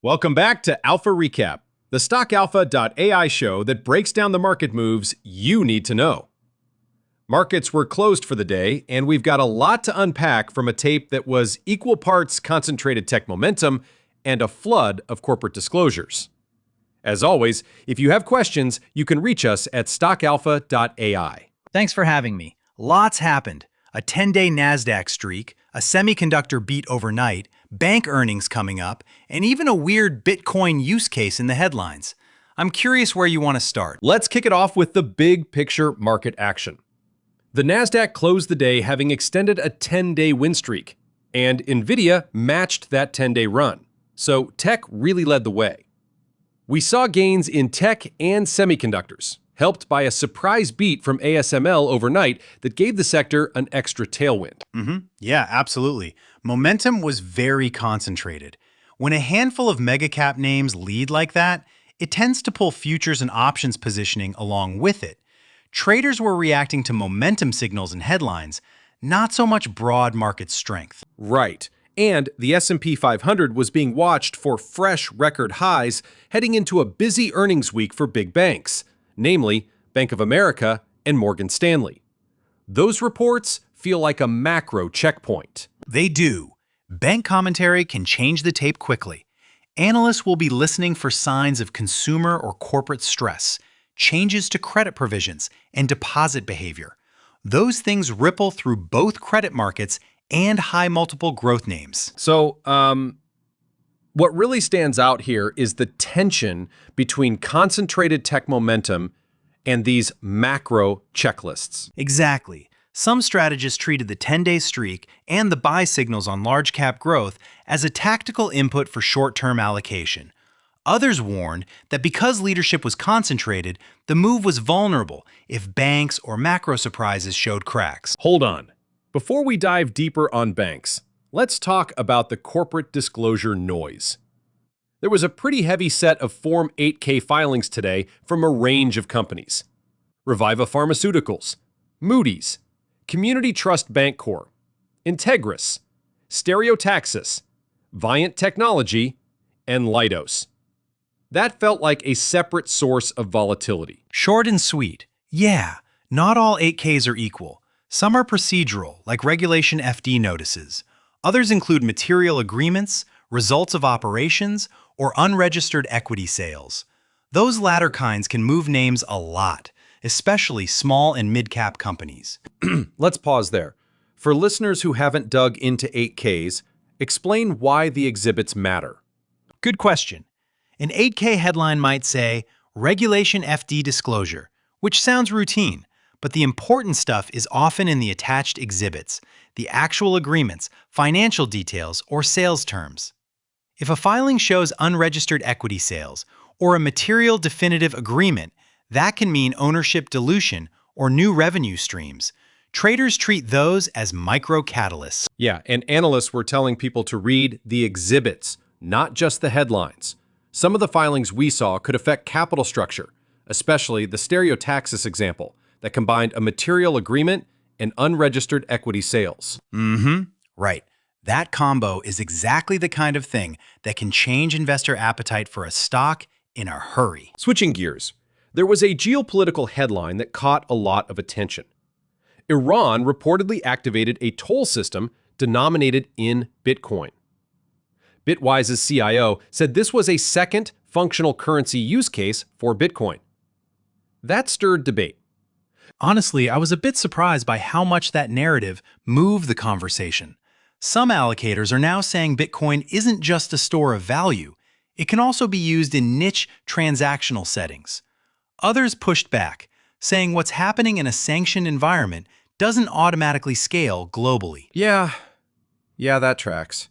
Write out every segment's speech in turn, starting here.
Welcome back to Alpha Recap, the StockAlpha.ai show that breaks down the market moves you need to know. Markets were closed for the day, and we've got a lot to unpack from a tape that was equal parts concentrated tech momentum and a flood of corporate disclosures. As always, if you have questions, you can reach us at StockAlpha.ai. Thanks for having me. Lots happened. A 10-day Nasdaq streak, a semiconductor beat overnight, bank earnings coming up, and even a weird Bitcoin use case in the headlines. I'm curious where you want to start. Let's kick it off with the big picture market action. The Nasdaq closed the day having extended a 10-day win streak, and NVIDIA matched that 10-day run. So tech really led the way. We saw gains in tech and semiconductors, helped by a surprise beat from ASML overnight that gave the sector an extra tailwind. Yeah, absolutely. Momentum was very concentrated. When a handful of mega-cap names lead like that, it tends to pull futures and options positioning along with it. Traders were reacting to momentum signals and headlines, not so much broad market strength. Right. And the S&P 500 was being watched for fresh record highs heading into a busy earnings week for big banks, namely Bank of America and Morgan Stanley. Those reports feel like a macro checkpoint. They do. Bank commentary can change the tape quickly. Analysts will be listening for signs of consumer or corporate stress, changes to credit provisions, and deposit behavior. Those things ripple through both credit markets and high multiple growth names. So, what really stands out here is the tension between concentrated tech momentum and these macro checklists. Exactly. Some strategists treated the 10-day streak and the buy signals on large cap growth as a tactical input for short-term allocation. Others warned that because leadership was concentrated, the move was vulnerable if banks or macro surprises showed cracks. Hold on. Before we dive deeper on banks, let's talk about the corporate disclosure noise. There was a pretty heavy set of Form 8K filings today from a range of companies. Reviva Pharmaceuticals, Moody's, Community Trust Bancorp, Integris, Stereotaxis, Viant Technology, and Leidos. That felt like a separate source of volatility. Short and sweet. Yeah, not all 8Ks are equal. Some are procedural, like Regulation FD notices. Others include material agreements, results of operations, or unregistered equity sales. Those latter kinds can move names a lot, especially small and mid-cap companies. Let's pause there. For listeners who haven't dug into 8Ks, explain why the exhibits matter. Good question. An 8K headline might say, Regulation FD disclosure, which sounds routine, but the important stuff is often in the attached exhibits, the actual agreements, financial details, or sales terms. If a filing shows unregistered equity sales or a material definitive agreement, that can mean ownership dilution or new revenue streams. Traders treat those as micro-catalysts. Yeah, and analysts were telling people to read the exhibits, not just the headlines. Some of the filings we saw could affect capital structure, especially the Stereotaxis example that combined a material agreement and unregistered equity sales. Right. That combo is exactly the kind of thing that can change investor appetite for a stock in a hurry. Switching gears, there was a geopolitical headline that caught a lot of attention. Iran reportedly activated a toll system denominated in Bitcoin. Bitwise's CIO said this was a second functional currency use case for Bitcoin. That stirred debate. Honestly, I was a bit surprised by how much that narrative moved the conversation. Some allocators are now saying Bitcoin isn't just a store of value. It can also be used in niche transactional settings. Others pushed back, saying what's happening in a sanctioned environment doesn't automatically scale globally. Yeah, that tracks.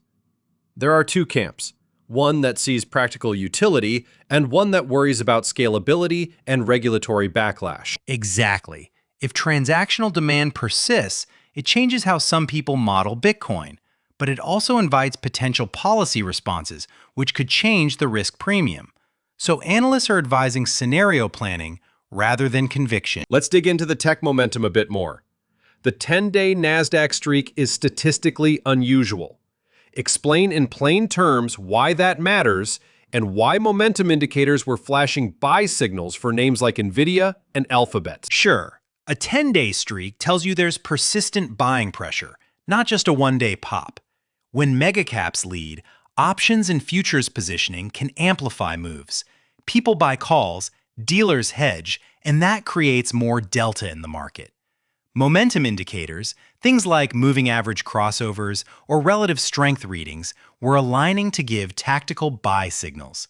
There are two camps, one that sees practical utility and one that worries about scalability and regulatory backlash. Exactly. If transactional demand persists, it changes how some people model Bitcoin, but it also invites potential policy responses, which could change the risk premium. So analysts are advising scenario planning rather than conviction. Let's dig into the tech momentum a bit more. The 10-day Nasdaq streak is statistically unusual. Explain in plain terms why that matters and why momentum indicators were flashing buy signals for names like NVIDIA and Alphabet. Sure, a 10-day streak tells you there's persistent buying pressure, not just a one-day pop. When megacaps lead, options and futures positioning can amplify moves. People buy calls, dealers hedge, and that creates more delta in the market. Momentum indicators, things like moving average crossovers or relative strength readings, were aligning to give tactical buy signals.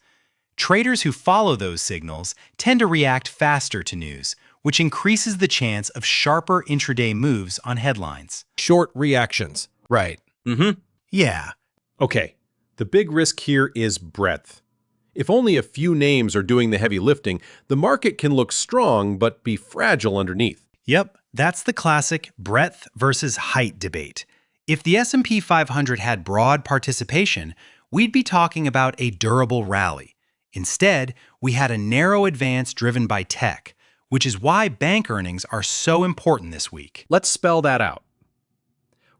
Traders who follow those signals tend to react faster to news, which increases the chance of sharper intraday moves on headlines. Short reactions. Right. Yeah. Okay, the big risk here is breadth. If only a few names are doing the heavy lifting, the market can look strong but be fragile underneath. Yep, that's the classic breadth versus height debate. If the S&P 500 had broad participation, we'd be talking about a durable rally. Instead, we had a narrow advance driven by tech, which is why bank earnings are so important this week. Let's spell that out.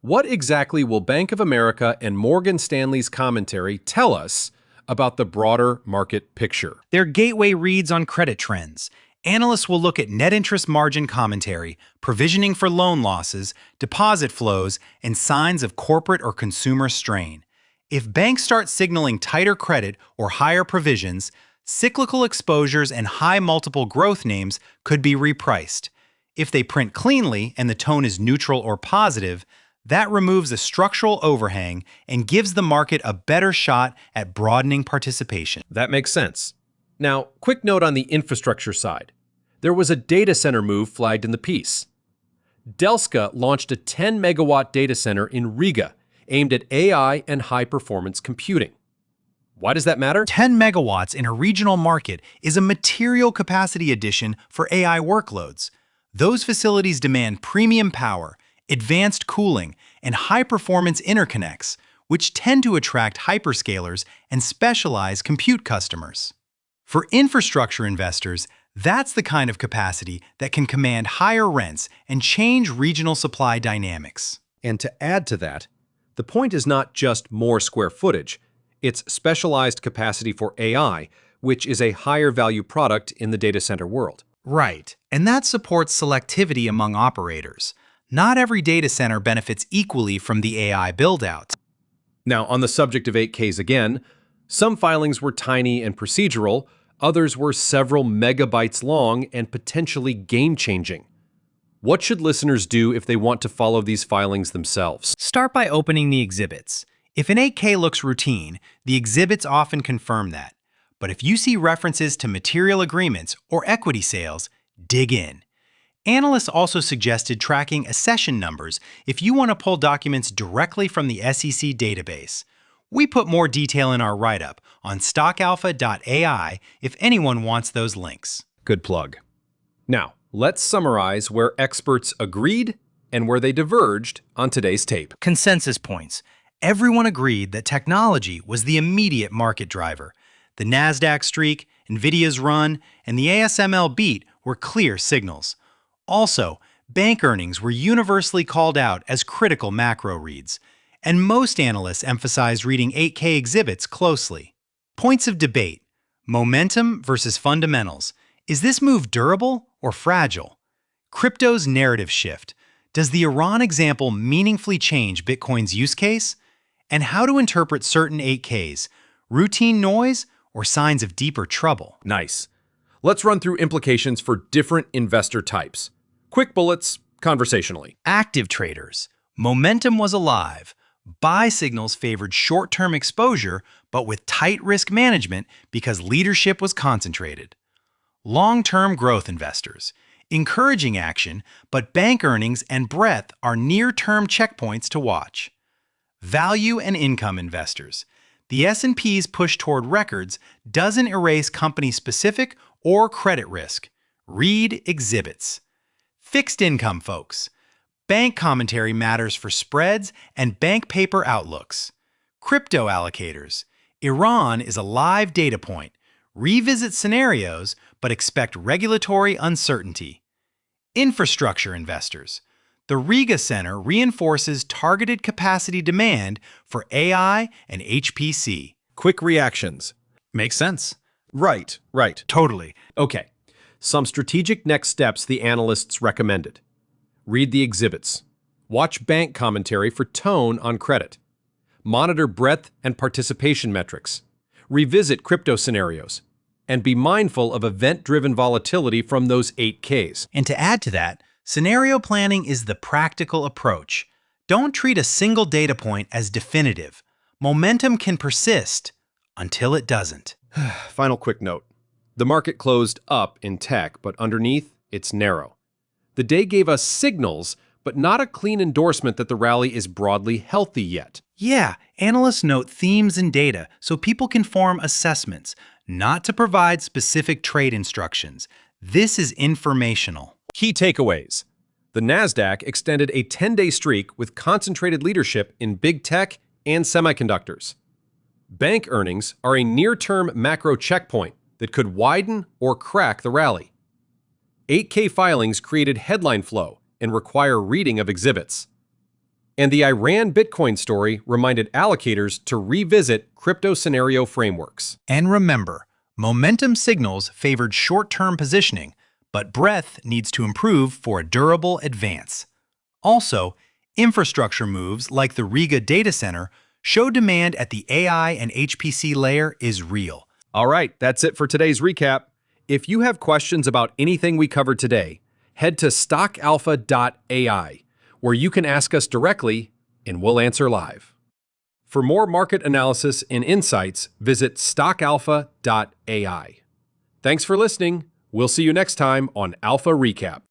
What exactly will Bank of America and Morgan Stanley's commentary tell us about the broader market picture? They're gateway reads on credit trends. Analysts will look at net interest margin commentary, provisioning for loan losses, deposit flows, and signs of corporate or consumer strain. If banks start signaling tighter credit or higher provisions, cyclical exposures and high multiple growth names could be repriced. If they print cleanly and the tone is neutral or positive, that removes a structural overhang and gives the market a better shot at broadening participation. That makes sense. Now, quick note on the infrastructure side. There was a data center move flagged in the piece. Delska launched a 10-megawatt data center in Riga aimed at AI and high-performance computing. Why does that matter? 10 megawatts in a regional market is a material capacity addition for AI workloads. Those facilities demand premium power, advanced cooling, and high-performance interconnects, which tend to attract hyperscalers and specialized compute customers. For infrastructure investors, that's the kind of capacity that can command higher rents and change regional supply dynamics. And to add to that, the point is not just more square footage. It's specialized capacity for AI, which is a higher value product in the data center world. Right, and that supports selectivity among operators. Not every data center benefits equally from the AI build-out. Now, on the subject of 8Ks again, some filings were tiny and procedural, others were several megabytes long and potentially game-changing. What should listeners do if they want to follow these filings themselves? Start by opening the exhibits. If an 8K looks routine, the exhibits often confirm that. But if you see references to material agreements or equity sales, dig in. Analysts also suggested tracking accession numbers if you want to pull documents directly from the SEC database. We put more detail in our write-up on stockalpha.ai if anyone wants those links. Good plug. Now, let's summarize where experts agreed and where they diverged on today's tape. Consensus points. Everyone agreed that technology was the immediate market driver. The Nasdaq streak, NVIDIA's run, and the ASML beat were clear signals. Also, bank earnings were universally called out as critical macro reads, and most analysts emphasized reading 8K exhibits closely. Points of debate: momentum versus fundamentals. Is this move durable or fragile? Crypto's narrative shift. Does the Iran example meaningfully change Bitcoin's use case? And how to interpret certain 8Ks, routine noise or signs of deeper trouble? Nice. Let's run through implications for different investor types. Quick bullets, conversationally. Active traders. Momentum was alive. Buy signals favored short-term exposure, but with tight risk management because leadership was concentrated. Long-term growth investors. Encouraging action, but bank earnings and breadth are near-term checkpoints to watch. Value and income investors. The S&P's push toward records doesn't erase company-specific or credit risk. Read exhibits. Fixed income folks. Bank commentary matters for spreads and bank paper outlooks. Crypto allocators. Iran is a live data point. Revisit scenarios, but expect regulatory uncertainty. Infrastructure investors. The Riga Center reinforces targeted capacity demand for AI and HPC. Quick reactions. Makes sense. Right. Totally. Okay, some strategic next steps the analysts recommended. Read the exhibits. Watch bank commentary for tone on credit. Monitor breadth and participation metrics. Revisit crypto scenarios. And be mindful of event-driven volatility from those 8Ks. And to add to that, scenario planning is the practical approach. Don't treat a single data point as definitive. Momentum can persist until it doesn't. Final quick note. The market closed up in tech, but underneath, it's narrow. The day gave us signals, but not a clean endorsement that the rally is broadly healthy yet. Yeah, analysts note themes and data so people can form assessments, not to provide specific trade instructions. This is informational. Key takeaways. The Nasdaq extended a 10-day streak with concentrated leadership in big tech and semiconductors. Bank earnings are a near-term macro checkpoint that could widen or crack the rally. 8K filings created headline flow and require reading of exhibits. And the Iran Bitcoin story reminded allocators to revisit crypto scenario frameworks. And remember, momentum signals favored short-term positioning, but breadth needs to improve for a durable advance. Also, infrastructure moves like the Riga data center show demand at the AI and HPC layer is real. All right, that's it for today's recap. If you have questions about anything we covered today, head to stockalpha.ai, where you can ask us directly and we'll answer live. For more market analysis and insights, visit stockalpha.ai. Thanks for listening. We'll see you next time on Alpha Recap.